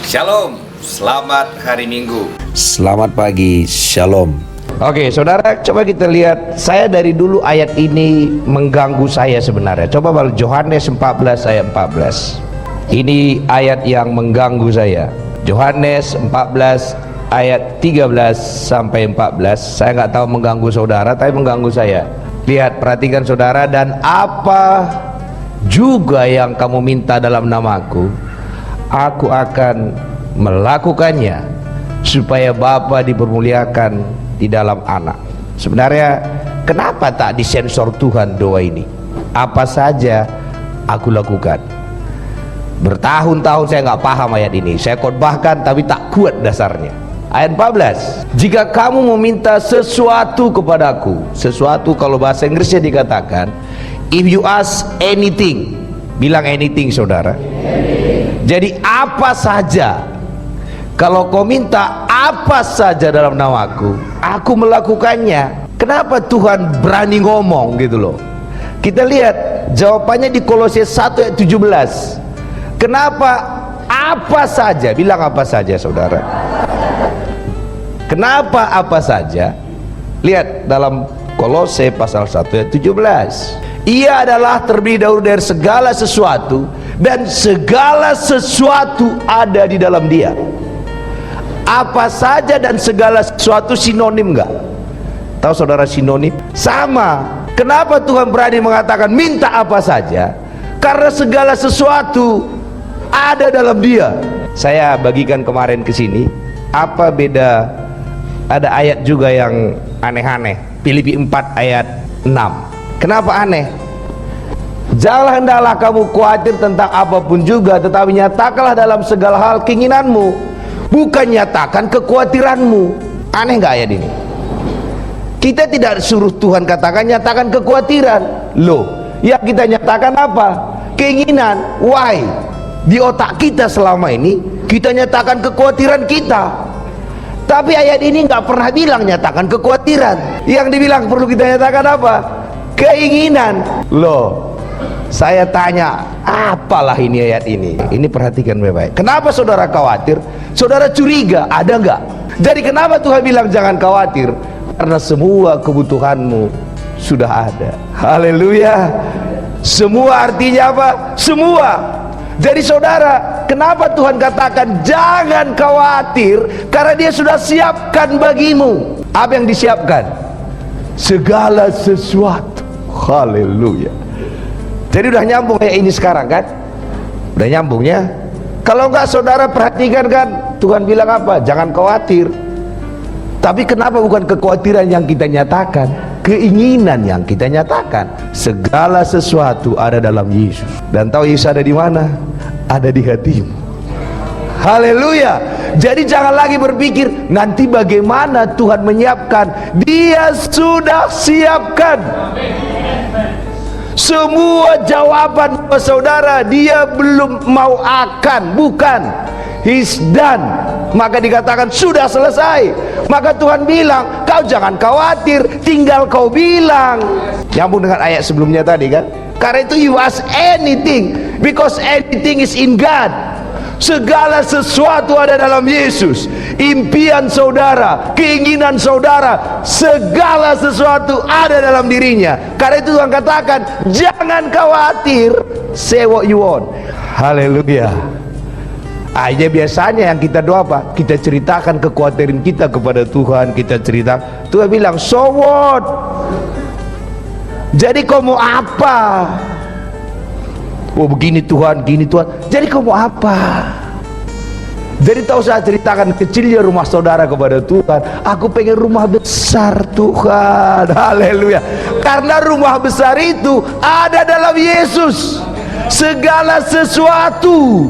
Shalom, selamat hari Minggu. Selamat pagi, Shalom. Oke, saudara, coba kita lihat. Saya dari dulu ayat ini mengganggu saya sebenarnya. Coba balik Yohanes 14 ayat 14. Ini ayat yang mengganggu saya. Yohanes 14 ayat 13 sampai 14. Saya nggak tahu mengganggu saudara, tapi mengganggu saya. Lihat, perhatikan saudara. Dan apa juga yang kamu minta dalam namaku, aku akan melakukannya, supaya Bapa dipermuliakan di dalam Anak. Sebenarnya kenapa tak disensor Tuhan doa ini? Apa saja aku lakukan. Bertahun-tahun saya nggak paham ayat ini. Saya khotbahkan tapi tak kuat dasarnya. Ayat 14, jika kamu meminta sesuatu kepadaku, sesuatu kalau bahasa Inggrisnya dikatakan, if you ask anything, bilang anything saudara. Jadi apa saja, kalau kau minta apa saja dalam namaku, aku melakukannya. Kenapa Tuhan berani ngomong gitu loh? Kita lihat jawabannya di Kolose 1 ayat 17. Kenapa apa saja? Bilang apa saja saudara. Kenapa apa saja? Lihat dalam Kolose pasal 1 ayat 17. Ia adalah terlebih dahulu dari segala sesuatu, dan segala sesuatu ada di dalam Dia. Apa saja dan segala sesuatu sinonim enggak? Tahu saudara sinonim? Sama. Kenapa Tuhan berani mengatakan minta apa saja? Karena segala sesuatu ada dalam Dia. Saya bagikan kemarin ke sini. Apa beda? Ada ayat juga yang aneh-aneh. Filipi 4 ayat 6. Kenapa aneh? Janganlah hendaklah kamu khawatir tentang apapun juga, tetapi nyatakanlah dalam segala hal keinginanmu, bukan nyatakan kekhawatiranmu. Aneh nggak ayat ini? Kita tidak suruh Tuhan katakan nyatakan kekhawatiran. Loh, yang kita nyatakan apa? Keinginan. Why? Di otak kita selama ini kita nyatakan kekhawatiran kita. Tapi ayat ini nggak pernah bilang nyatakan kekhawatiran. Yang dibilang perlu kita nyatakan apa? Keinginan. Loh, saya tanya, apalah ini ayat ini? Ini perhatikan baik-baik. Kenapa saudara khawatir? Saudara curiga, ada nggak? Jadi kenapa Tuhan bilang jangan khawatir? Karena semua kebutuhanmu sudah ada. Haleluya. Semua artinya apa? Semua. Jadi saudara, kenapa Tuhan katakan jangan khawatir? Karena Dia sudah siapkan bagimu. Apa yang disiapkan? Segala sesuatu. Haleluya. Jadi udah nyambung kayak ini sekarang kan? Udah nyambungnya. Kalau enggak saudara perhatikan kan, Tuhan bilang apa? Jangan khawatir. Tapi kenapa bukan kekhawatiran yang kita nyatakan? Keinginan yang kita nyatakan. Segala sesuatu ada dalam Yesus. Dan tahu Yesus ada di mana? Ada di hatimu. Haleluya. Jadi jangan lagi berpikir nanti bagaimana Tuhan menyiapkan. Dia sudah siapkan. Semua jawaban saudara, Dia belum mau akan, bukan. He's done. Maka dikatakan sudah selesai. Maka Tuhan bilang, kau jangan khawatir, tinggal kau bilang. Nyambung dengan ayat sebelumnya tadi kan? Karena itu you ask anything, because anything is in God. Segala sesuatu ada dalam Yesus. Impian saudara, keinginan saudara, segala sesuatu ada dalam dirinya. Karena itu Tuhan katakan jangan khawatir, say what you want. Haleluya. Aja biasanya yang kita doa apa? Kita ceritakan kekhawatiran kita kepada Tuhan. Kita cerita, Tuhan bilang so what? Jadi kau mau apa? Oh begini Tuhan, gini Tuhan. Jadi kau mau apa? Jadi tahu saya ceritakan kecilnya rumah saudara kepada Tuhan. Aku pengen rumah besar Tuhan. Haleluya. Karena rumah besar itu ada dalam Yesus. Segala sesuatu.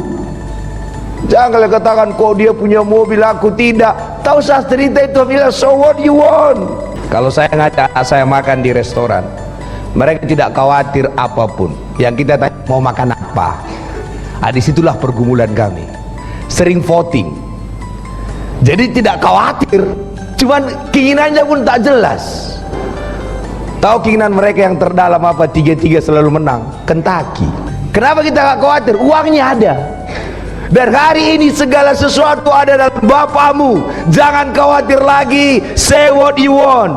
Jangan katakan kok dia punya mobil aku tidak. Tahu saya cerita itu bilang so what you want. Kalau saya ngajak saya makan di restoran, mereka tidak khawatir apapun. Yang kita tanya mau makan apa. Disitulah pergumulan kami. Sering voting. Jadi tidak khawatir. Cuman keinginannya pun tak jelas. Tahu keinginan mereka yang terdalam apa? 3-3 selalu menang. Kentucky. Kenapa kita gak khawatir? Uangnya ada. Dan hari ini segala sesuatu ada dalam Bapamu. Jangan khawatir lagi. Say what you want.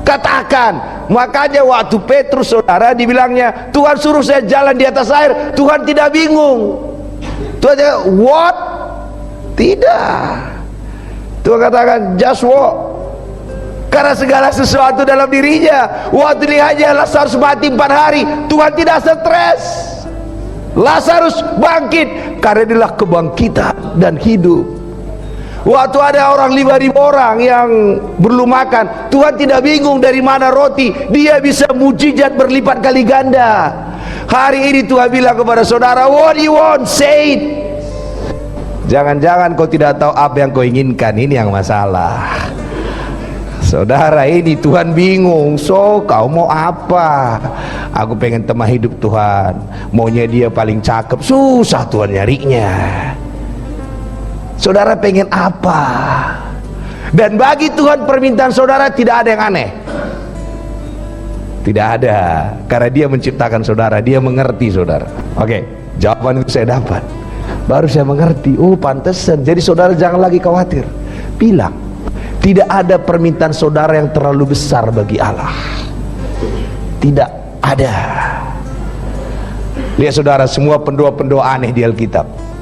Katakan. Makanya waktu Petrus saudara dibilangnya, Tuhan suruh saya jalan di atas air, Tuhan tidak bingung. Tuhan tidak, what? Tidak. Tuhan katakan just walk. Karena segala sesuatu dalam dirinya. Waktu dihanya Lazarus mati 4 hari, Tuhan tidak stres. Lazarus bangkit karena inilah kebangkitan dan hidup. Waktu ada orang 5.000 orang yang belum makan, Tuhan tidak bingung dari mana roti. Dia bisa mujizat berlipat kali ganda. Hari ini Tuhan bilang kepada saudara, what you want, say it. Jangan-jangan kau tidak tahu apa yang kau inginkan. Ini yang masalah. Saudara, ini Tuhan bingung. So kau mau apa? Aku pengen teman hidup Tuhan. Maunya dia paling cakep. Susah Tuhan nyarinya. Saudara pengen apa? Dan bagi Tuhan permintaan saudara tidak ada yang aneh. Tidak ada. Karena dia menciptakan saudara. Dia mengerti saudara. Oke, jawaban itu saya dapat. Baru saya mengerti. Oh pantesan. Jadi saudara jangan lagi khawatir. Bilang, tidak ada permintaan saudara yang terlalu besar bagi Allah. Tidak ada. Lihat saudara, semua pendoa-pendoa aneh di Alkitab.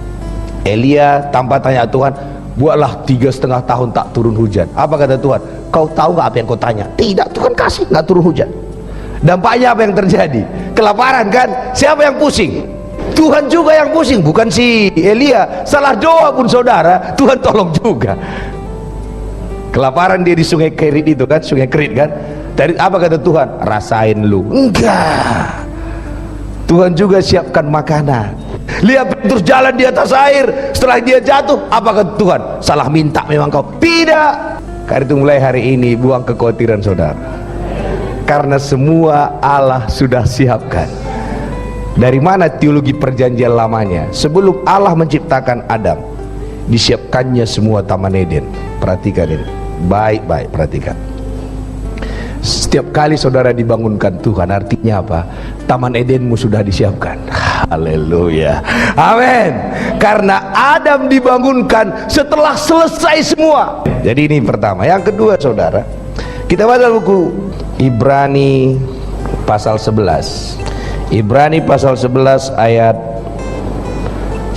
Elia tanpa tanya Tuhan, buatlah 3,5 tahun tak turun hujan. Apa kata Tuhan? Kau tahu gak apa yang kau tanya? Tidak, Tuhan kasih, gak turun hujan. Dampaknya apa yang terjadi? Kelaparan kan? Siapa yang pusing? Tuhan juga yang pusing, bukan si Elia. Salah doa pun saudara, Tuhan tolong juga. Kelaparan dia di sungai Kerit itu kan, sungai Kerit kan. Dari apa kata Tuhan? Rasain lu. Enggak. Tuhan juga siapkan makanan. Lihat Petrus jalan di atas air. Setelah dia jatuh, apa kata Tuhan? Salah minta memang kau. Tidak. Karena itu mulai hari ini buang kekhawatiran saudara. Karena semua Allah sudah siapkan. Dari mana teologi perjanjian lamanya? Sebelum Allah menciptakan Adam, disiapkannya semua Taman Eden. Perhatikan ini. Baik-baik perhatikan. Setiap kali saudara dibangunkan Tuhan, artinya apa? Taman Edenmu sudah disiapkan. Haleluya, amin. Karena Adam dibangunkan setelah selesai semua. Jadi ini pertama. Yang kedua saudara, kita baca buku Ibrani pasal 11. Ibrani pasal 11 ayat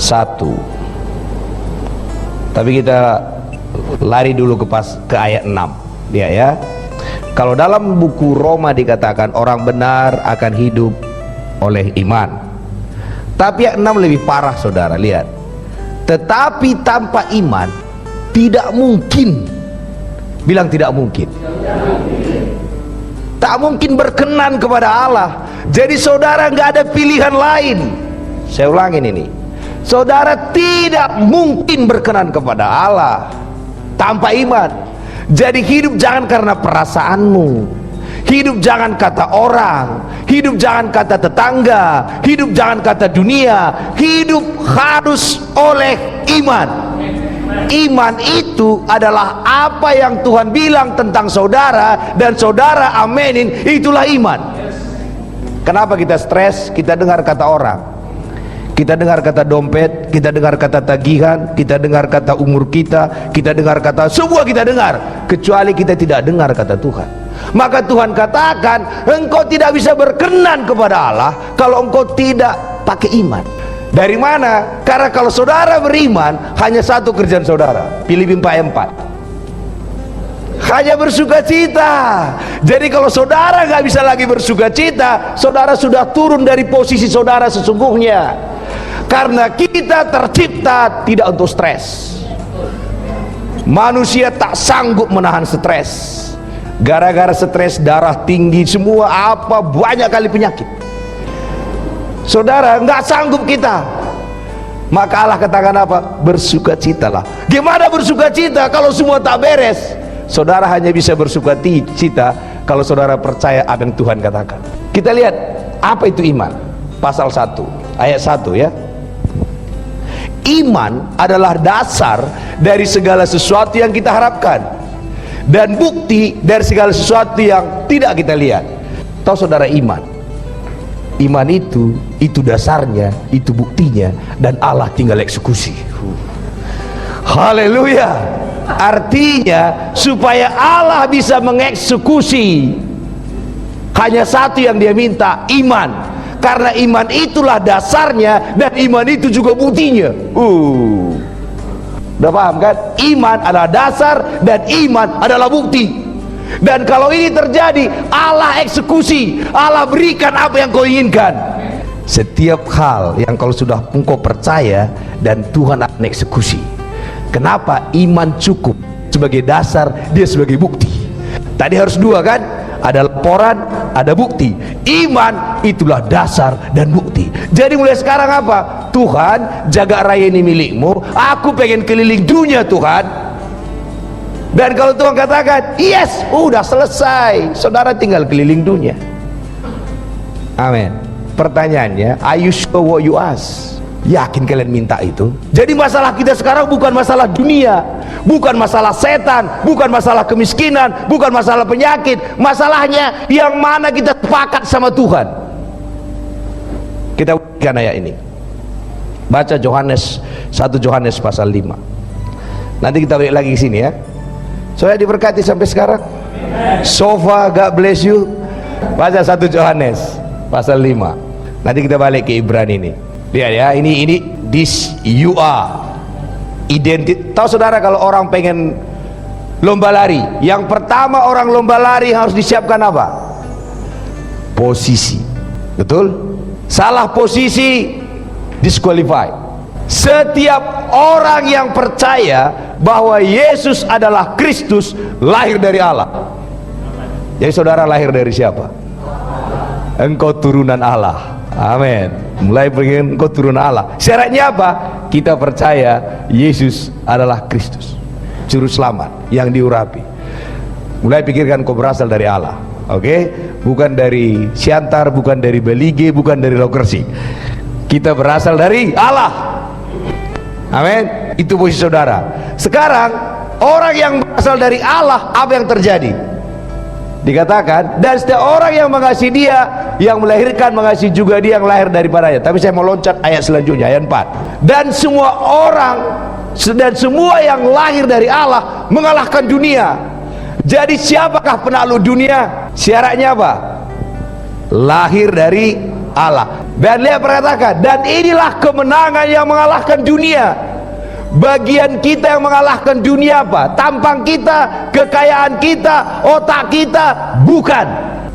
1. Tapi kita lari dulu ke ayat 6 dia ya. Kalau dalam buku Roma dikatakan orang benar akan hidup oleh iman. Tapi ayat 6 lebih parah saudara, lihat. Tetapi tanpa iman tidak mungkin. Bilang tidak mungkin. Tak mungkin berkenan kepada Allah. Jadi saudara nggak ada pilihan lain. Saya ulangin ini. Saudara tidak mungkin berkenan kepada Allah tanpa iman. Jadi hidup jangan karena perasaanmu, hidup jangan kata orang, hidup jangan kata tetangga, hidup jangan kata dunia. Hidup harus oleh iman. Iman itu adalah apa yang Tuhan bilang tentang saudara, dan saudara amenin, itulah iman. Kenapa kita stres? Kita dengar kata orang, kita dengar kata dompet, kita dengar kata tagihan, kita dengar kata umur kita dengar kata semua, kita dengar, kecuali kita tidak dengar kata Tuhan. Maka Tuhan katakan, engkau tidak bisa berkenan kepada Allah kalau engkau tidak pakai iman. Dari mana? Karena kalau saudara beriman, hanya satu kerjaan saudara. Filipi 4:4, hanya bersuka cita. Jadi kalau saudara nggak bisa lagi bersuka cita, saudara sudah turun dari posisi saudara sesungguhnya. Karena kita tercipta tidak untuk stres. Manusia tak sanggup menahan stres. Gara-gara stres darah tinggi semua, apa banyak kali penyakit. Saudara nggak sanggup kita. Maka Allah katakan apa? Bersuka citalah. Gimana bersuka cita kalau semua tak beres? Saudara hanya bisa bersuka cita kalau saudara percaya apa yang Tuhan katakan. Kita lihat apa itu iman. Pasal 1 ayat 1 ya. Iman adalah dasar dari segala sesuatu yang kita harapkan dan bukti dari segala sesuatu yang tidak kita lihat. Tahu saudara, iman Iman itu dasarnya, itu buktinya, dan Allah tinggal eksekusi. Haleluya. Artinya supaya Allah bisa mengeksekusi, hanya satu yang dia minta, iman. Karena iman itulah dasarnya, dan iman itu juga buktinya. Udah paham kan? Iman adalah dasar dan iman adalah bukti. Dan kalau ini terjadi, Allah eksekusi, Allah berikan apa yang kau inginkan. Setiap hal yang kalau sudah engkau percaya, dan Tuhan akan eksekusi. Kenapa? Iman cukup sebagai dasar, dia sebagai bukti. Tadi harus dua kan? Ada laporan, ada bukti. Iman itulah dasar dan bukti. Jadi mulai sekarang apa? Tuhan, jaga raya ini milikmu. Aku pengen keliling dunia, Tuhan. Dan kalau Tuhan katakan yes, udah selesai, saudara tinggal keliling dunia. Amin. Pertanyaannya, are you sure what you ask? Yakin kalian minta itu? Jadi masalah kita sekarang bukan masalah dunia, bukan masalah setan, bukan masalah kemiskinan, bukan masalah penyakit. Masalahnya yang mana kita sepakat sama Tuhan. Kita bacakan ayat ini. Baca Yohanes 1 Yohanes pasal 5. Nanti kita balik lagi ke sini ya. Saya diberkati sampai sekarang. So far, God bless you. Baca 1 Yohanes pasal 5. Nanti kita balik ke Ibrani ini. Lihat ya, ini this you are identity. Tahu saudara kalau orang pengen lomba lari, yang pertama orang lomba lari harus disiapkan apa? Posisi. Betul? Salah posisi disqualified. Setiap orang yang percaya bahwa Yesus adalah Kristus lahir dari Allah. Jadi saudara lahir dari siapa? Engkau turunan Allah. Amin. Mulai pengen engkau turunan Allah. Syaratnya apa? Kita percaya Yesus adalah Kristus, juru selamat yang diurapi. Mulai pikirkan kau berasal dari Allah. Oke? Bukan dari Siantar, bukan dari Belige, bukan dari Lokersi. Kita berasal dari Allah. Amin. Itu posisi saudara. Sekarang orang yang berasal dari Allah, apa yang terjadi? Dikatakan, dan setiap orang yang mengasihi dia, yang melahirkan mengasihi juga dia yang lahir daripadanya. Tapi saya mau loncat ayat selanjutnya, ayat 4. Dan semua orang dan semua yang lahir dari Allah mengalahkan dunia. Jadi siapakah penakluk dunia? Syaratnya apa? Lahir dari Allah. Dan lihat perkatakan, dan inilah kemenangan yang mengalahkan dunia. Bagian kita yang mengalahkan dunia apa? Tampang kita, kekayaan kita, otak kita? Bukan.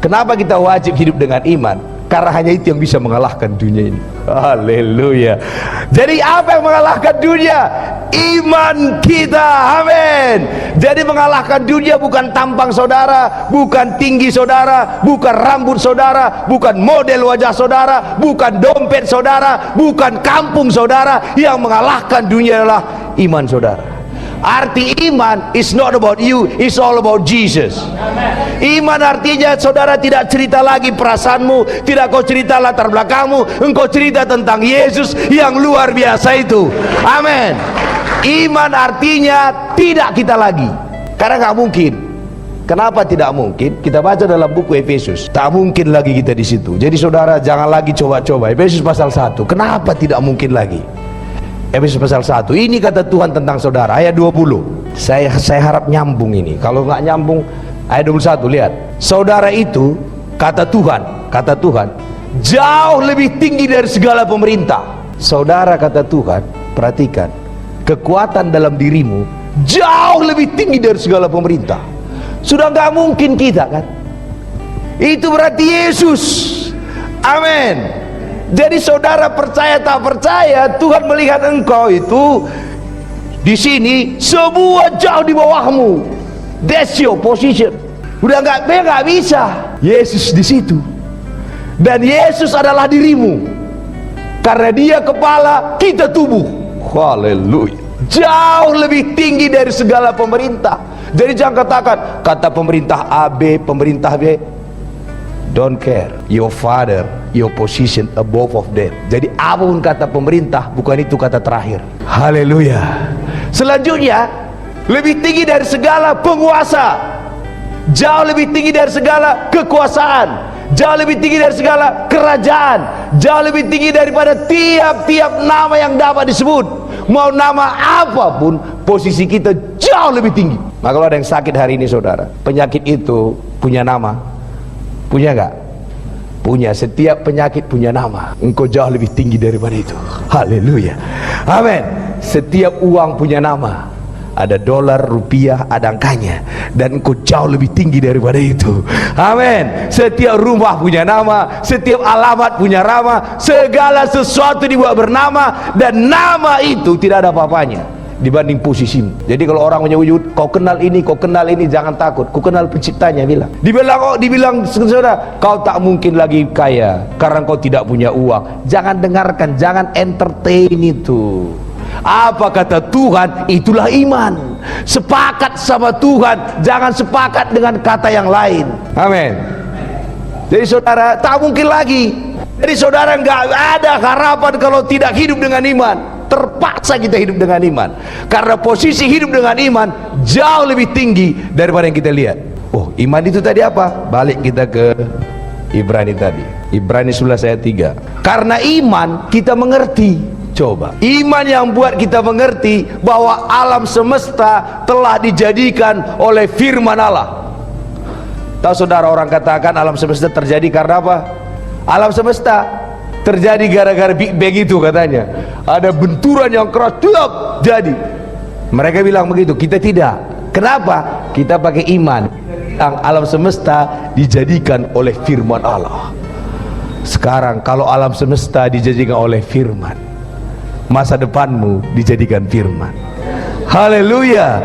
Kenapa kita wajib hidup dengan iman? Karena hanya itu yang bisa mengalahkan dunia ini. Haleluya. Jadi apa yang mengalahkan dunia? Iman kita. Amin. Jadi mengalahkan dunia bukan tampang saudara, bukan tinggi saudara, bukan rambut saudara, bukan model wajah saudara, bukan dompet saudara, bukan kampung saudara. Yang mengalahkan dunia adalah iman saudara. Arti iman is not about you, it's all about Jesus. Iman artinya saudara tidak cerita lagi perasaanmu, tidak kau cerita latar belakangmu, engkau cerita tentang Yesus yang luar biasa itu. Amin. Iman artinya tidak kita lagi, karena nggak mungkin. Kenapa tidak mungkin? Kita baca dalam buku Efesus, tak mungkin lagi kita di situ. Jadi saudara jangan lagi coba-coba. Efesus pasal 1. Kenapa tidak mungkin lagi? Efesus pasal 1. Ini kata Tuhan tentang saudara, ayat 20. Saya harap nyambung ini. Kalau nggak nyambung, ayat 21 lihat. Saudara itu kata Tuhan, jauh lebih tinggi dari segala pemerintah. Saudara kata Tuhan, perhatikan, kekuatan dalam dirimu jauh lebih tinggi dari segala pemerintah. Sudah nggak mungkin kita kan? Itu berarti Yesus. Amin. Jadi saudara percaya tak percaya, Tuhan melihat engkau itu di sini semua jauh di bawahmu. That's your position. Udah nggak bisa. Yesus di situ. Dan Yesus adalah dirimu. Karena Dia kepala, kita tubuh. Haleluya. Jauh lebih tinggi dari segala pemerintah. Jadi jangan katakan kata pemerintah A, B, pemerintah B. Don't care. Your father, your position above of them. Jadi apapun kata pemerintah, bukan itu kata terakhir. Haleluya. Selanjutnya, lebih tinggi dari segala penguasa, jauh lebih tinggi dari segala kekuasaan. jauh lebih tinggi dari segala kerajaan, jauh lebih tinggi daripada tiap-tiap nama yang dapat disebut. Mau nama apapun, posisi kita jauh lebih tinggi. Maka kalau ada yang sakit hari ini saudara, penyakit itu punya nama. Punya enggak? Punya. Setiap penyakit punya nama. Engkau jauh lebih tinggi daripada itu. Haleluya, amin. Setiap uang punya nama. Ada dolar, rupiah, ada angkanya, dan engkau jauh lebih tinggi daripada itu. Amin. Setiap rumah punya nama, setiap alamat punya nama, segala sesuatu dibuat bernama, dan nama itu tidak ada apa-apanya dibanding posisimu. Jadi kalau orang menyebut kau kenal ini, jangan takut. Ku kenal penciptanya, bilang. Dibilang saudara, kau tak mungkin lagi kaya karena kau tidak punya uang. Jangan dengarkan, jangan entertain itu. Apa kata Tuhan, itulah iman. Sepakat sama Tuhan, jangan sepakat dengan kata yang lain. Amin. Jadi saudara, tak mungkin lagi. Jadi saudara, nggak ada harapan kalau tidak hidup dengan iman. Terpaksa kita hidup dengan iman, karena posisi hidup dengan iman jauh lebih tinggi daripada yang kita lihat. Oh, iman itu tadi apa? Balik kita ke Ibrani tadi, Ibrani 11 ayat 3. Karena iman kita mengerti. Coba, iman yang buat kita mengerti bahwa alam semesta telah dijadikan oleh firman Allah. Tahu saudara, orang katakan alam semesta terjadi karena apa? Alam semesta terjadi gara-gara Big Bang itu katanya. Ada benturan yang keras, tiap jadi. Mereka bilang begitu, kita tidak. Kenapa? Kita pakai iman. Alam semesta dijadikan oleh firman Allah. Sekarang kalau alam semesta dijadikan oleh firman, masa depanmu dijadikan firman. Haleluya.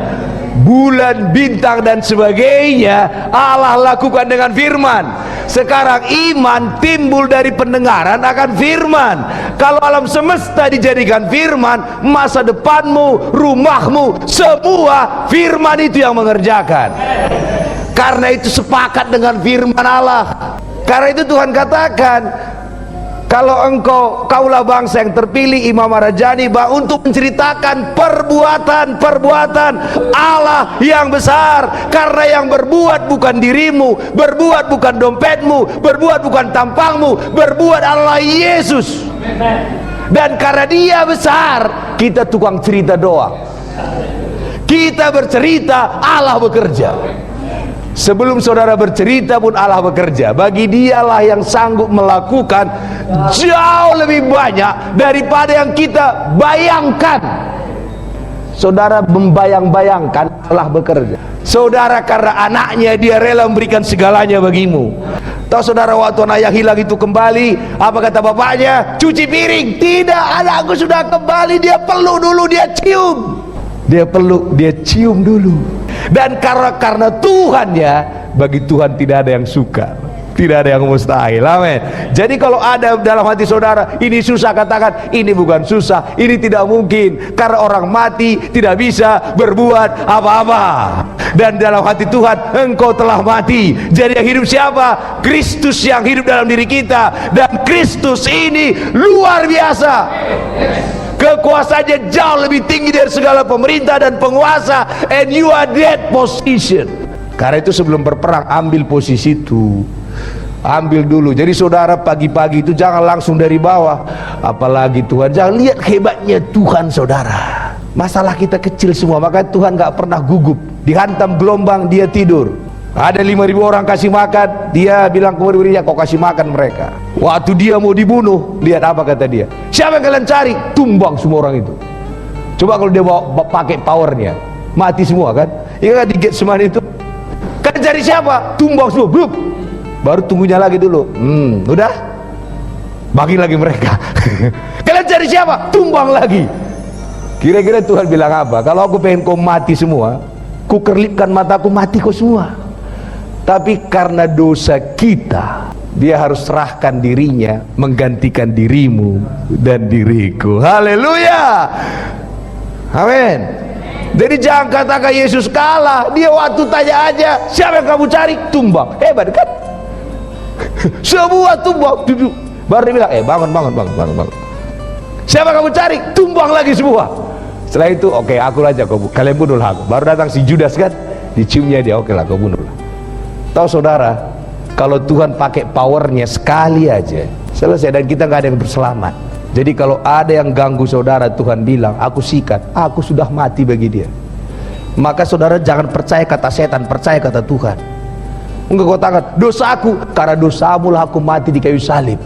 Bulan, bintang dan sebagainya Allah lakukan dengan firman. Sekarang iman timbul dari pendengaran akan firman. Kalau alam semesta dijadikan firman, masa depanmu, rumahmu, semua firman itu yang mengerjakan. Karena itu sepakat dengan firman Allah. Karena itu Tuhan katakan, kalau kaulah bangsa yang terpilih, imam marajani, untuk menceritakan perbuatan Allah yang besar. Karena yang berbuat bukan dirimu, berbuat bukan dompetmu, berbuat bukan tampangmu, berbuat Allah Yesus. Dan karena dia besar, kita tukang cerita doang. Kita bercerita, Allah bekerja. Sebelum saudara bercerita pun Allah bekerja. Bagi dialah yang sanggup melakukan jauh lebih banyak daripada yang kita bayangkan. Saudara membayang-bayangkan, Allah bekerja. Saudara karena anaknya dia rela memberikan segalanya bagimu. Tahu saudara, waktu anak yang hilang itu kembali, apa kata bapaknya? Cuci piring. Tidak, anakku sudah kembali. Dia peluk dulu, dia cium. Dia peluk, dia cium dulu. Dan karena Tuhan ya, bagi Tuhan tidak ada yang suka, tidak ada yang mustahil. Amin. Jadi kalau ada dalam hati saudara ini susah, katakan ini bukan susah, ini tidak mungkin, karena orang mati tidak bisa berbuat apa-apa. Dan dalam hati Tuhan, engkau telah mati. Jadi yang hidup siapa? Kristus yang hidup dalam diri kita. Dan Kristus ini luar biasa. Kekuasaannya jauh lebih tinggi dari segala pemerintah dan penguasa. And you are that position. Karena itu sebelum berperang, ambil posisi itu. Ambil dulu. Jadi saudara pagi-pagi itu jangan langsung dari bawah. Apalagi Tuhan, jangan lihat hebatnya Tuhan saudara. Masalah kita kecil semua, maka Tuhan gak pernah gugup. Dihantam gelombang dia tidur. Ada 5.000 orang kasih makan, dia bilang ke murid-muridnya, kau kasih makan mereka. Waktu dia mau dibunuh, lihat apa kata dia, siapa yang kalian cari? Tumbang semua orang itu. Coba kalau dia bawa pakai powernya, mati semua kan. Ingat di Getsemani itu, kalian cari siapa? Tumbang semua. Blup. Baru tunggunya lagi dulu. Udah bagi lagi mereka. Kalian cari siapa? Tumbang lagi. Kira-kira Tuhan bilang apa? Kalau aku pengen kau mati semua, ku kerlipkan mataku, mati kau semua. Tapi karena dosa kita, dia harus serahkan dirinya, menggantikan dirimu dan diriku. Haleluya, amin. Jadi jangan katakan Yesus kalah. Dia waktu tanya aja, siapa yang kamu cari? Tumbang. Hebat kan? Semua tumbang. Baru dia bilang, bangun. Siapa kamu cari? Tumbang lagi semua. Setelah itu, oke, aku aja, kalian bunuhlah aku. Baru datang si Judas kan, diciumnya dia, oke lah, kau bunuhlah. Tahu saudara, Kalau Tuhan pakai powernya sekali aja, selesai, dan kita nggak ada yang berselamat. Jadi kalau ada yang ganggu saudara, Tuhan bilang, aku sikat, aku sudah mati bagi dia. Maka saudara jangan percaya kata setan, percaya kata Tuhan. Enggak, kau tangan, dosaku, karena dosamu lah aku mati di kayu salib.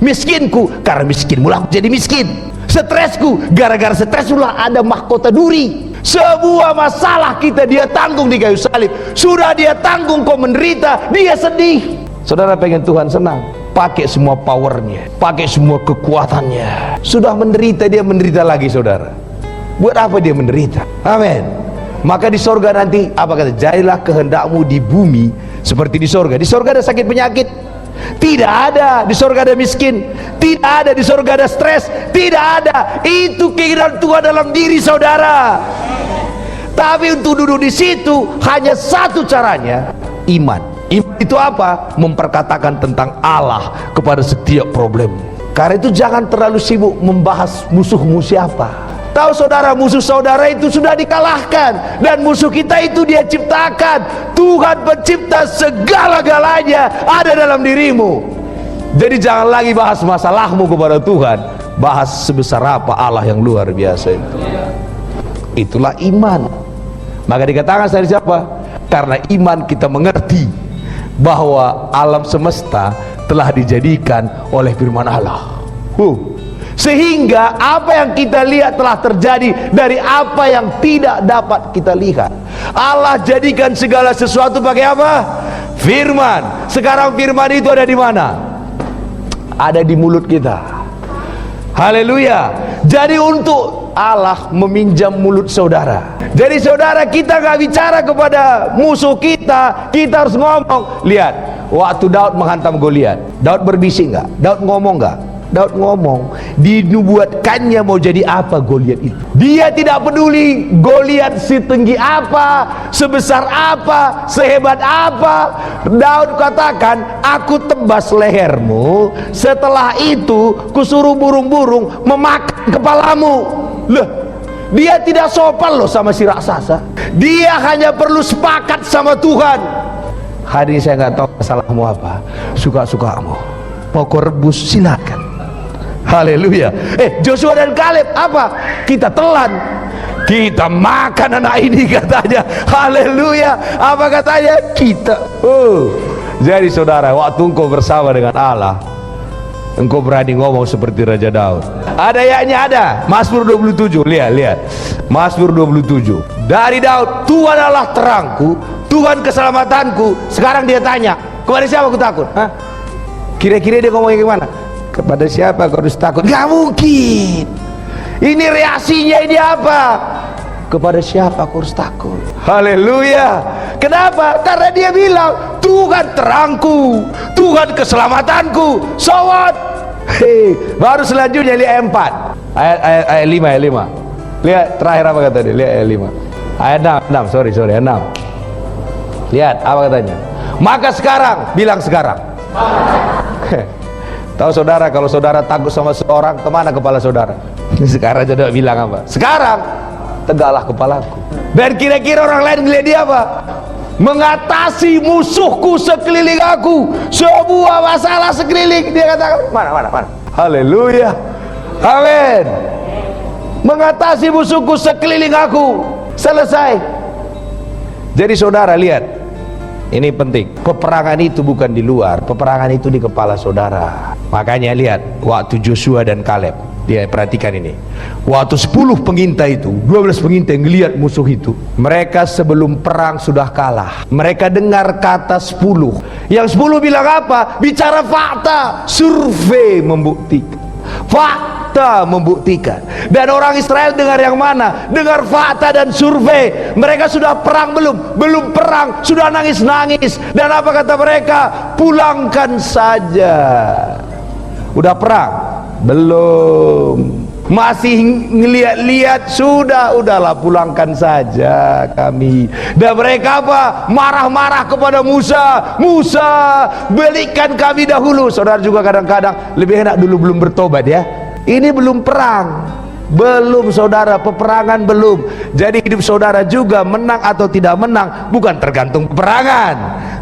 Miskinku, karena miskinmu lah aku jadi miskin. Stresku, gara-gara stresmu lah ada mahkota duri. Sebuah masalah kita dia tanggung di kayu salib. Sudah dia tanggung, kau menderita, dia sedih. Saudara pengen Tuhan senang, pakai semua powernya, pakai semua kekuatannya. Sudah menderita, dia menderita lagi, saudara. Buat apa dia menderita? Amin. Maka di sorga nanti apa kata? Jadilah kehendakmu di bumi seperti di sorga. Di sorga ada sakit penyakit? Tidak ada. Di sorga ada miskin? Tidak ada. Di sorga ada stres? Tidak ada. Itu keinginan Tuhan dalam diri saudara. Tapi untuk duduk di situ hanya satu caranya, iman. Iman itu apa? Memperkatakan tentang Allah kepada setiap problem. Karena itu jangan terlalu sibuk membahas musuhmu siapa. Tahu saudara, musuh saudara itu sudah dikalahkan, dan musuh kita itu dia ciptakan. Tuhan pencipta segala-galanya ada dalam dirimu. Jadi jangan lagi bahas masalahmu kepada Tuhan, bahas sebesar apa Allah yang luar biasa itu. Itulah iman. Maka dikatakan dari siapa? Karena iman kita mengerti bahwa alam semesta telah dijadikan oleh firman Allah. Sehingga apa yang kita lihat telah terjadi dari apa yang tidak dapat kita lihat. Allah jadikan segala sesuatu pakai apa? Firman. Sekarang firman itu ada di mana? Ada di mulut kita. Haleluya. Jadi untuk Allah meminjam mulut saudara. Jadi saudara, kita gak bicara kepada musuh kita, kita harus ngomong. Lihat, waktu Daud menghantam Goliat, Daud berbisik gak? Daud ngomong gak? Daud ngomong, dinubuatkannya mau jadi apa Goliat itu. Dia tidak peduli Goliat setinggi apa, sebesar apa, sehebat apa. Daud katakan, aku tebas lehermu, setelah itu kusuruh burung-burung memakan kepalamu. Loh, dia tidak sopan loh sama si raksasa. Dia hanya perlu sepakat sama Tuhan. Hari ini saya nggak tahu masalahmu apa, suka-sukamu, mau kau rebus silakan. Haleluya. Joshua dan Kaleb apa? Kita telan, kita makan anak ini katanya. Haleluya. Apa katanya? Kita. Jadi saudara, waktu engkau bersama dengan Allah, engkau berani ngomong seperti Raja Daud. Ada ayatnya, ada. Mazmur 27. Lihat. Mazmur 27. Dari Daud, Tuhan adalah terangku, Tuhan keselamatanku. Sekarang dia tanya, kepada siapa aku takut? Hah? Kira-kira dia ngomongnya gimana? Kepada siapa kau harus takut? Gak mungkin. Ini reaksinya ini apa? Kepada siapa kau harus takut? Haleluya. Kenapa? Karena dia bilang, Tuhan terangku, Tuhan keselamatanku. So what? Baru selanjutnya lihat 4 ayat 5. Lihat terakhir apa kata dia? Lihat ayat 5. Ayat 6. Sorry 6. Lihat apa katanya? Maka sekarang, bilang sekarang. Tahu saudara, kalau saudara takut sama seorang, kemana kepala saudara? Sekarang saudara bilang apa? Sekarang tegaklah kepalaku. Dan kira-kira orang lain melihat dia apa? Mengatasi musuhku sekeliling aku. Sebuah masalah sekeliling, dia katakan mana. Haleluya. Amin. Mengatasi musuhku sekeliling aku. Selesai. Jadi saudara lihat, ini penting. Peperangan itu bukan di luar, peperangan itu di kepala saudara. Makanya lihat waktu Joshua dan Kaleb, dia perhatikan ini. Waktu 10 pengintai itu, 12 pengintai ngelihat musuh itu, mereka sebelum perang sudah kalah. Mereka dengar kata 10. Yang 10 bilang apa? Bicara fakta, survei membuktikan. Fakta membuktikan. Dan orang Israel dengar yang mana? Dengar fakta dan survei. Mereka sudah perang belum? Belum perang, sudah nangis-nangis. Dan apa kata mereka? Pulangkan saja. Udah perang? Belum. Masih ngeliat-liat, udahlah pulangkan saja kami. Dan mereka apa? Marah-marah kepada Musa. Musa, belikan kami dahulu. Saudara juga kadang-kadang lebih enak dulu belum bertobat ya. Ini belum perang. Belum saudara, peperangan belum. Jadi hidup saudara juga menang atau tidak menang bukan tergantung peperangan,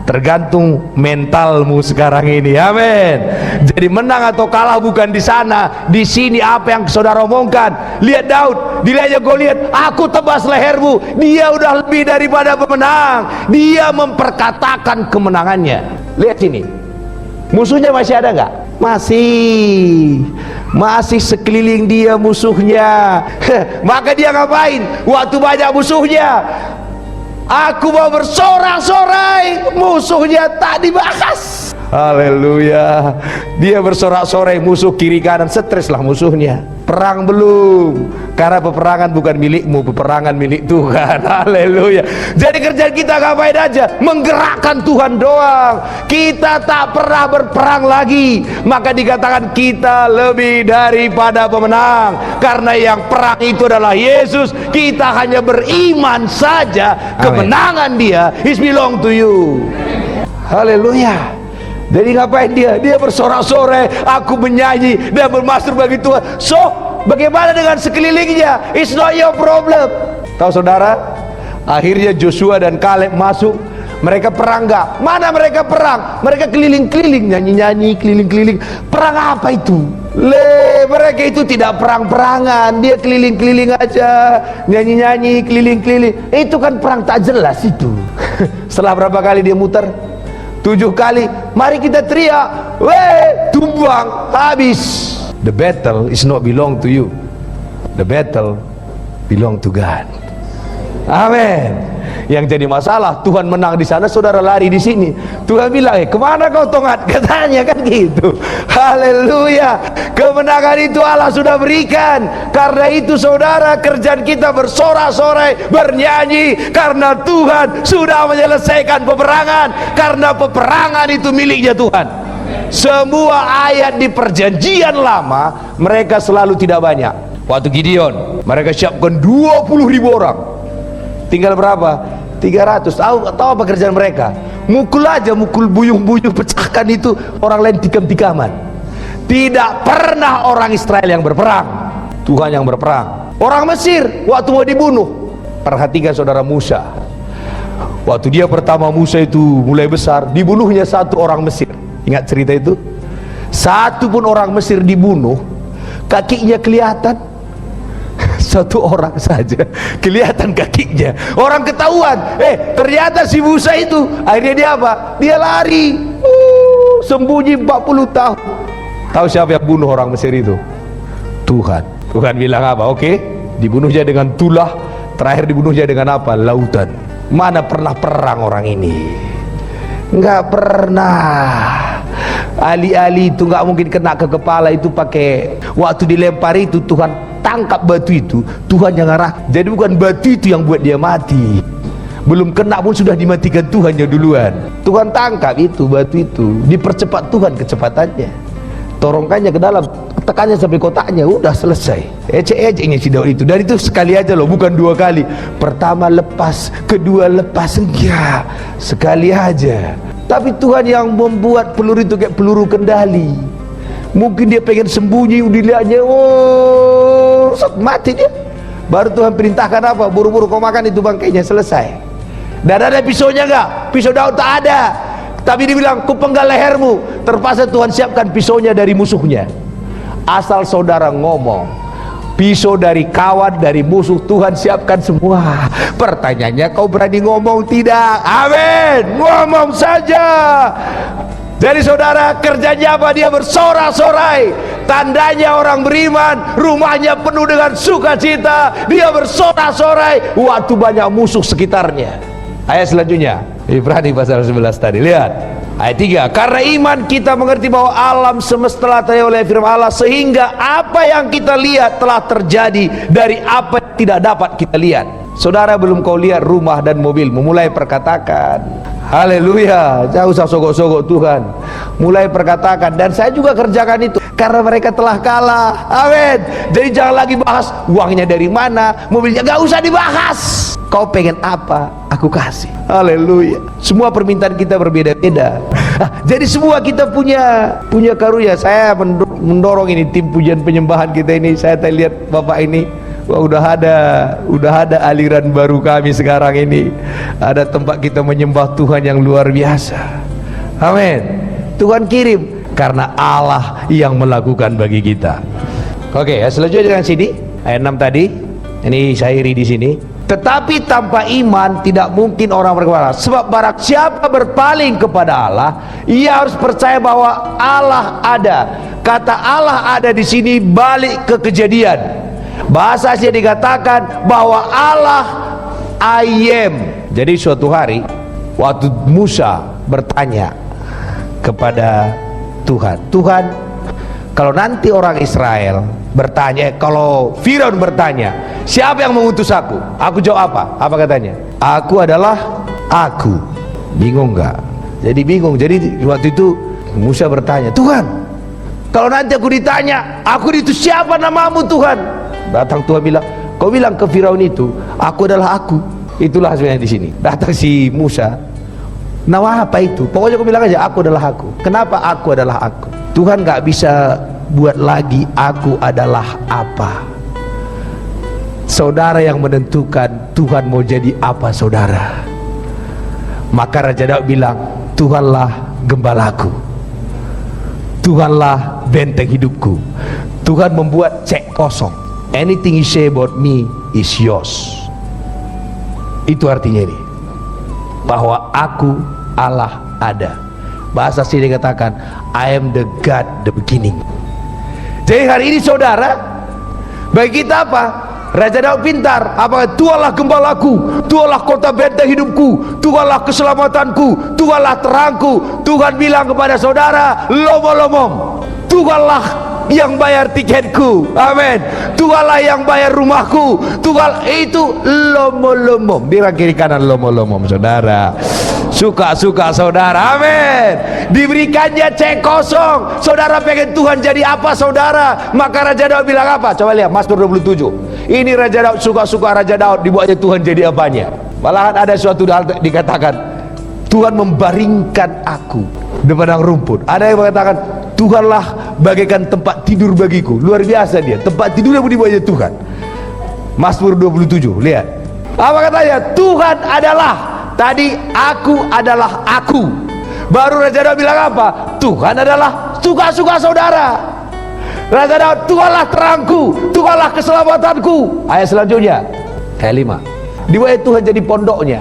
tergantung mentalmu sekarang ini. Amin. Jadi menang atau kalah bukan di sana, di sini. Apa yang saudara omongkan. Lihat Daud, dilihatnya Goliat, aku tebas lehermu. Dia udah lebih daripada pemenang. Dia memperkatakan kemenangannya. Lihat sini, musuhnya masih ada nggak? Masih sekeliling dia musuhnya. Maka dia ngapain? Waktu banyak musuhnya, aku mau bersorak-sorai, musuhnya tak dibahas. Haleluya. Dia bersorak-sorai, musuh kiri kanan streslah musuhnya. Perang belum, karena peperangan bukan milikmu, peperangan milik Tuhan. Haleluya. Jadi kerjaan kita ngapain aja? Menggerakkan Tuhan doang. Kita tak pernah berperang lagi. Maka dikatakan kita lebih daripada pemenang, karena yang perang itu adalah Yesus. Kita hanya beriman saja. Kemenangan Dia is belong to you. Haleluya. Jadi ngapain dia? Dia bersorak-sorai, aku menyanyi dan bermasmur bagi Tuhan. So, bagaimana dengan sekelilingnya? It's not your problem. Tahu saudara? Akhirnya Joshua dan Kaleb masuk. Mereka perang enggak? Mana mereka perang? Mereka keliling-keliling, nyanyi-nyanyi, keliling-keliling. Perang apa itu? Mereka itu tidak perang-perangan. Dia keliling-keliling aja, nyanyi-nyanyi, keliling-keliling. Itu kan perang tak jelas itu. Setelah berapa kali dia muter? 7 kali. Mari kita teriak, weh, tumbang, habis. The battle is not belong to you. The battle belong to God. Amin. Yang jadi masalah, Tuhan menang di sana, saudara lari di sini. Tuhan bilang, kemana kau tongat? Katanya kan gitu. Haleluya. Kemenangan itu Allah sudah berikan. Karena itu saudara, kerjaan kita bersorak-sorai, bernyanyi, karena Tuhan sudah menyelesaikan peperangan. Karena peperangan itu miliknya Tuhan. Semua ayat di perjanjian lama, mereka selalu tidak banyak. Waktu Gideon, mereka siapkan 20.000 orang. Tinggal berapa? 300. Tahu apa kerjaan mereka? Mukul aja, mukul buyung-buyung, pecahkan itu, orang lain tikam-tikaman. Tidak pernah orang Israel yang berperang. Tuhan yang berperang. Orang Mesir waktu mau dibunuh, perhatikan saudara Musa. Waktu dia pertama Musa itu mulai besar, dibunuhnya satu orang Mesir. Ingat cerita itu? Satu pun orang Mesir dibunuh, kakinya kelihatan. Satu orang saja kelihatan kakinya, orang ketahuan. Ternyata si Musa itu akhirnya dia apa? Dia lari, sembunyi 40 tahun. Tahu siapa yang bunuh orang Mesir itu? Tuhan. Tuhan bilang apa? Oke, dibunuhnya dengan tulah. Terakhir dibunuhnya dengan apa? Lautan. Mana pernah perang orang ini? Enggak pernah. Ali-ali itu nggak mungkin kena ke kepala itu pakai. Waktu dilempar itu Tuhan tangkap batu itu, Tuhan yang arah. Jadi bukan batu itu yang buat dia mati. Belum kena pun sudah dimatikan Tuhannya duluan. Tuhan tangkap itu batu itu, dipercepat Tuhan kecepatannya. Torongkannya ke dalam, tekannya sampai kotaknya, udah selesai. Ecek-eceknya si Daud itu. Dan itu sekali aja loh, bukan 2 kali. Pertama lepas, kedua lepas, enggak, sekali aja. Tapi Tuhan yang membuat peluru itu kayak peluru kendali. Mungkin dia pengen sembunyi, dilihatnya, mati dia. Baru Tuhan perintahkan apa? Buru-buru kau makan itu bangkainya, selesai. Dan ada pisaunya enggak? Pisau Daud tak ada. Tapi dibilang, ku penggal lehermu. Terpaksa Tuhan siapkan pisaunya dari musuhnya. Asal saudara ngomong, pisau dari kawan, dari musuh, Tuhan siapkan semua. Pertanyaannya, kau berani ngomong tidak? Amin. Ngomong saja. Jadi saudara, kerjanya apa? Dia bersorak-sorai. Tandanya orang beriman, rumahnya penuh dengan sukacita. Dia bersorak-sorai waktu banyak musuh sekitarnya. Ayat selanjutnya, Ibrani pasal 11 tadi, lihat ayat 3. Karena iman kita mengerti bahwa alam semesta telah terjadi oleh firman Allah, sehingga apa yang kita lihat telah terjadi dari apa yang tidak dapat kita lihat. Saudara, belum kau lihat rumah dan mobil, mulai perkatakan haleluya. Jangan usah sogok-sogok Tuhan, mulai perkatakan. Dan saya juga kerjakan itu karena mereka telah kalah. Amin. Jadi jangan lagi bahas uangnya dari mana, mobilnya, gak usah dibahas. Kau pengen apa, aku kasih. Haleluya. Semua permintaan kita berbeda-beda. Jadi semua kita punya karunia. Saya mendorong ini tim pujian penyembahan kita ini. Saya lihat Bapak ini, wah, udah ada aliran baru kami sekarang ini. Ada tempat kita menyembah Tuhan yang luar biasa. Amin. Tuhan kirim karena Allah yang melakukan bagi kita. Oke, selanjutnya dengan sini ayat 6 tadi. Ini saya iri di sini. Tetapi tanpa iman tidak mungkin orang berkepada Allah. Sebab barang siapa berpaling kepada Allah, ia harus percaya bahwa Allah ada. Kata Allah ada di sini balik ke Kejadian. Bahasa Asia dikatakan bahwa Allah I am. Jadi suatu hari waktu Musa bertanya kepada Tuhan, Tuhan, kalau nanti orang Israel bertanya, kalau Firaun bertanya, siapa yang mengutus aku? Aku jawab apa? Apa katanya? Aku adalah aku. Bingung nggak? Jadi bingung. Jadi waktu itu Musa bertanya, Tuhan, kalau nanti aku ditanya, aku itu siapa namamu Tuhan? Datang Tuhan bilang, kau bilang ke Firaun itu, aku adalah aku. Itulah sebenarnya di sini. Datang si Musa, nama apa itu? Pokoknya aku bilang aja, aku adalah aku. Kenapa aku adalah aku? Tuhan nggak bisa buat lagi aku adalah apa. Saudara yang menentukan Tuhan mau jadi apa saudara. Maka Raja Daud bilang, Tuhanlah gembalaku, Tuhanlah benteng hidupku. Tuhan membuat cek kosong. Anything you say about me is yours. Itu artinya ini, bahwa aku Allah ada. Bahasa sini dikatakan I am the God the beginning. Jadi hari ini saudara, bagi kita apa? Raja Daud pintar. Apa? Tuhanlah gembalaku, Tuhanlah kota benteng hidupku, Tuhanlah keselamatanku, Tuhanlah terangku. Tuhan bilang kepada saudara, lomom-lomom, Tuhanlah yang bayar tiketku. Amin. Tuhanlah yang bayar rumahku. Tuhan itu lomo-lomom. Bilang kiri kanan lomo-lomom saudara. Suka-suka saudara. Amin. Diberikannya cek kosong. Saudara pengen Tuhan jadi apa saudara? Maka Raja Daud bilang apa? Coba lihat Mazmur 27. Ini Raja Daud, suka-suka Raja Daud, dibuatnya Tuhan jadi apanya? Malahan ada suatu hal dikatakan, Tuhan membaringkan aku di padang rumput. Ada yang mengatakan, Tuhanlah bagaikan tempat tidur bagiku. Luar biasa dia, tempat tidur yang dibuatnya Tuhan. Mazmur 27, lihat apa katanya? Tuhan adalah, tadi aku adalah aku. Baru Raja Daud bilang apa? Tuhan adalah suka-suka saudara. Raja Daud, Tuhanlah terangku, Tuhanlah keselamatanku. Ayat selanjutnya, ayat 5, dibuatnya Tuhan jadi pondoknya.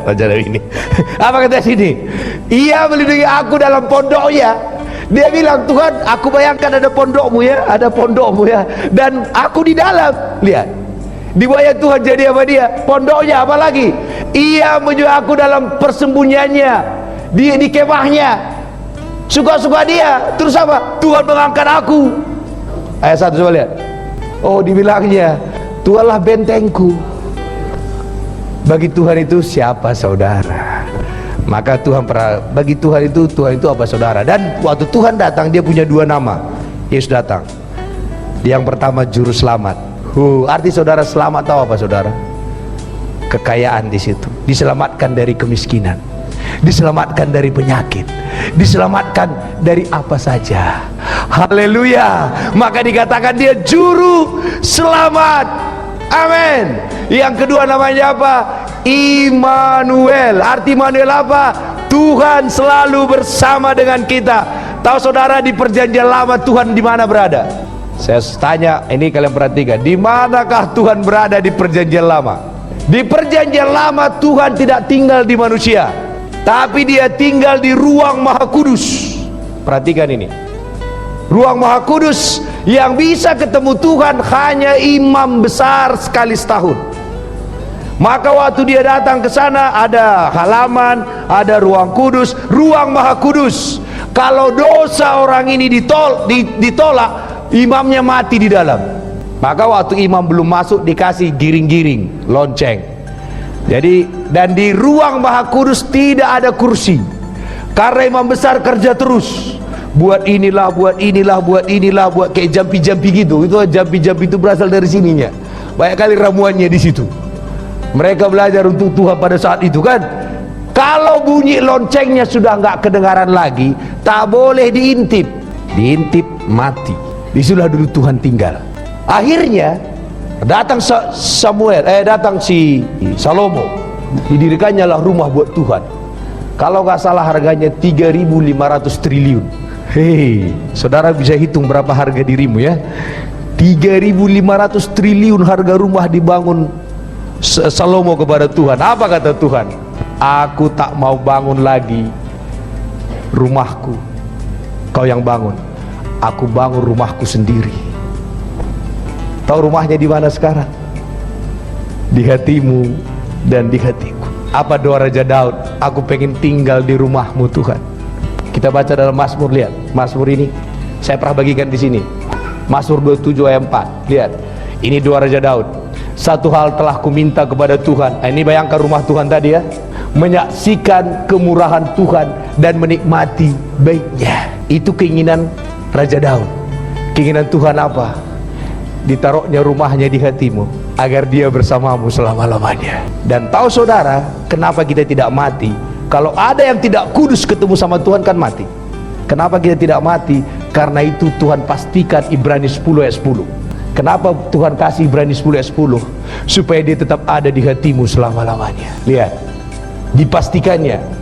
Raja Daud ini apa kata sini? Ia melindungi aku dalam pondoknya. Dia bilang, Tuhan, aku bayangkan ada pondokmu ya, ada pondokmu ya, dan aku di dalam. Lihat, dibuatnya Tuhan jadi apa dia? Pondoknya. Apa lagi? Ia menyuruh aku dalam persembunyiannya, di kemahnya. Suka-suka dia. Terus apa? Tuhan mengangkat aku. Ayat 1 coba lihat. Oh, dibilangnya, Tuhanlah bentengku. Bagi Tuhan itu siapa saudara? Maka Tuhan bagi Tuhan itu apa saudara? Dan waktu Tuhan datang, dia punya dua nama. Yesus datang. Yang pertama juru selamat. Arti saudara selamat tahu apa saudara? Kekayaan di situ. Diselamatkan dari kemiskinan, diselamatkan dari penyakit, diselamatkan dari apa saja. Haleluya. Maka dikatakan dia juru selamat. Amin. Yang kedua namanya apa? Immanuel. Arti Immanuel apa? Tuhan selalu bersama dengan kita. Tahu saudara, di perjanjian lama Tuhan di mana berada? Saya tanya, ini kalian perhatikan, di manakah Tuhan berada di perjanjian lama? Di perjanjian lama Tuhan tidak tinggal di manusia, tapi dia tinggal di ruang maha kudus. Perhatikan ini, ruang maha kudus yang bisa ketemu Tuhan hanya imam besar sekali setahun. Maka waktu dia datang ke sana, ada halaman, ada ruang kudus, ruang maha kudus. Kalau dosa orang ini ditolak, imamnya mati di dalam. Maka waktu imam belum masuk, dikasih giring-giring, lonceng. Jadi, dan di ruang maha kudus tidak ada kursi, karena imam besar kerja terus. Buat inilah, buat inilah, buat inilah, buat kayak jampi-jampi gitu. Itu jampi-jampi itu berasal dari sininya. Banyak kali ramuannya di situ. Mereka belajar untuk Tuhan pada saat itu kan. Kalau bunyi loncengnya sudah nggak kedengaran lagi, tak boleh diintip. Diintip mati. Disitulah dulu Tuhan tinggal. Akhirnya datang datang si Salomo. Didirikannya lah rumah buat Tuhan. Kalau nggak salah harganya 3.500 triliun. Hei, saudara bisa hitung berapa harga dirimu ya? 3.500 triliun harga rumah dibangun Salomo kepada Tuhan. Apa kata Tuhan? Aku tak mau bangun lagi rumahku, kau yang bangun. Aku bangun rumahku sendiri. Tahu rumahnya di mana sekarang? Di hatimu dan di hatiku. Apa doa Raja Daud? Aku pengen tinggal di rumahmu Tuhan. Kita baca dalam Mazmur, lihat. Mazmur ini saya pernah bagikan di sini. Mazmur 27 ayat 4. Lihat. Ini doa Raja Daud. Satu hal telah kuminta kepada Tuhan. Ini bayangkan rumah Tuhan tadi ya. Menyaksikan kemurahan Tuhan dan menikmati baiknya. Itu keinginan Raja Daud. Keinginan Tuhan apa? Ditaruhnya rumahnya di hatimu agar dia bersamamu selama-lamanya. Dan tahu saudara, kenapa kita tidak mati? Kalau ada yang tidak kudus ketemu sama Tuhan kan mati. Kenapa kita tidak mati? Karena itu Tuhan pastikan Ibrani 10 ayat 10. Kenapa Tuhan kasih Ibrani 10 ayat 10? Supaya dia tetap ada di hatimu selama-lamanya. Lihat, dipastikannya.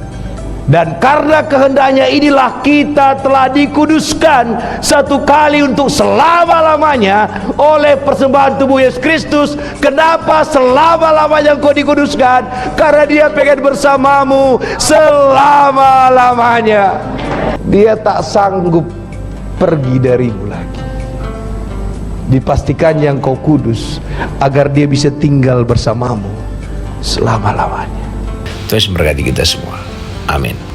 Dan karena kehendaknya inilah kita telah dikuduskan satu kali untuk selama-lamanya oleh persembahan tubuh Yesus Kristus. Kenapa selama-lamanya engkau dikuduskan? Karena dia pengen bersamamu selama-lamanya. Dia tak sanggup pergi darimu lagi. Dipastikan yang kau kudus agar dia bisa tinggal bersamamu selama-lamanya. Terus memberkati kita semua. Amin.